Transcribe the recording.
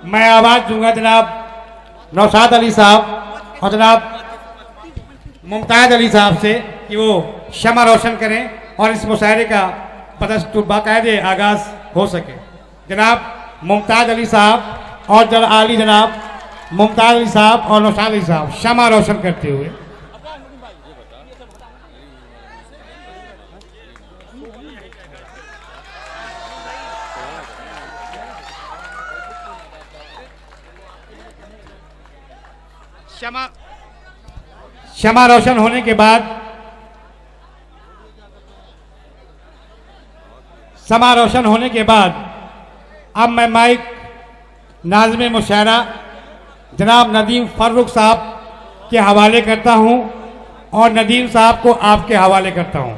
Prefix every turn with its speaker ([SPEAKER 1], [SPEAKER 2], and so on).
[SPEAKER 1] मैं आवाज़ दूंगा जनाब नौशाद अली साहब और जनाब मुमताज़ अली साहब से कि वो शमा रोशन करें और इस मुशायरे का बाकायदे आगाज़ हो सके। जनाब मुमताज़ अली साहब और जनाब मुमताज़ अली साहब और नौशाद अली साहब शमा रोशन करते हुए। शमा रोशन होने के बाद अब मैं माइक नाज़िम मुशायरा जनाब नदीम फारूक साहब के हवाले करता हूं और नदीम साहब को आपके हवाले करता हूं।